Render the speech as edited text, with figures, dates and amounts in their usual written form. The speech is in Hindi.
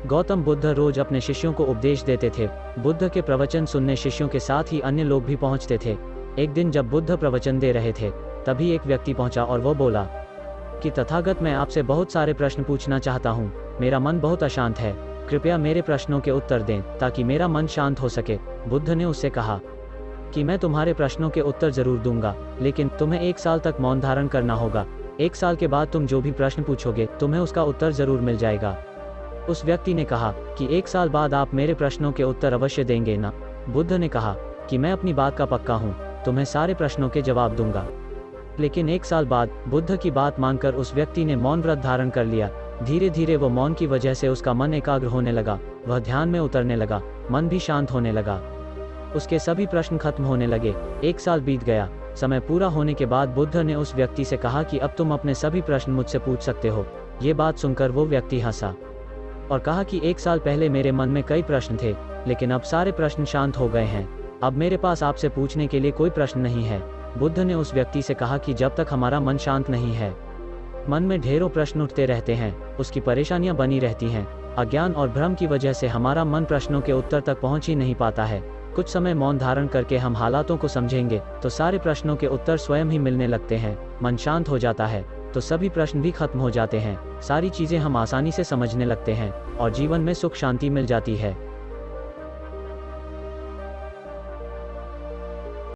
गौतम बुद्ध रोज अपने शिष्यों को उपदेश देते थे। बुद्ध के प्रवचन सुनने शिष्यों के साथ ही अन्य लोग भी पहुंचते थे। एक दिन जब बुद्ध प्रवचन दे रहे थे, तभी एक व्यक्ति पहुंचा और वो बोला कि तथागत, मैं आपसे बहुत सारे प्रश्न पूछना चाहता हूँ। मेरा मन बहुत अशांत है, कृपया मेरे प्रश्नों के उत्तर दें ताकि मेरा मन शांत हो सके। बुद्ध ने उससे कहा कि मैं तुम्हारे प्रश्नों के उत्तर जरूर दूंगा, लेकिन तुम्हें 1 साल तक मौन धारण करना होगा। 1 साल के बाद तुम जो भी प्रश्न पूछोगे, तुम्हें उसका उत्तर जरूर मिल जाएगा। उस व्यक्ति ने कहा कि 1 साल बाद आप मेरे प्रश्नों के उत्तर अवश्य देंगे ना? बुद्ध ने कहा कि मैं अपनी बात का पक्का हूँ, तुम्हें सारे प्रश्नों के जवाब दूंगा। लेकिन 1 साल बाद बुद्ध की बात मानकर उस व्यक्ति ने मौन व्रत धारण कर लिया। धीरे धीरे वो मौन की वजह से उसका मन एकाग्र होने लगा, वह ध्यान में उतरने लगा, मन भी शांत होने लगा। उसके सभी प्रश्न खत्म होने लगे। 1 साल बीत गया। समय पूरा होने के बाद बुद्ध ने उस व्यक्ति से कहा कि अब तुम अपने सभी प्रश्न मुझसे पूछ सकते हो। ये बात सुनकर वो व्यक्ति हंसा और कहा कि 1 साल पहले मेरे मन में कई प्रश्न थे, लेकिन अब सारे प्रश्न शांत हो गए हैं। अब मेरे पास आपसे पूछने के लिए कोई प्रश्न नहीं है। बुद्ध ने उस व्यक्ति से कहा कि जब तक हमारा मन शांत नहीं है, मन में ढेरों प्रश्न उठते रहते हैं, उसकी परेशानियां बनी रहती हैं। अज्ञान और भ्रम की वजह से हमारा मन प्रश्नों के उत्तर तक पहुंच ही नहीं पाता है। कुछ समय मौन धारण करके हम हालातों को समझेंगे तो सारे प्रश्नों के उत्तर स्वयं ही मिलने लगते हैं। मन शांत हो जाता है तो सभी प्रश्न भी खत्म हो जाते हैं। सारी चीजें हम आसानी से समझने लगते हैं और जीवन में सुख शांति मिल जाती है।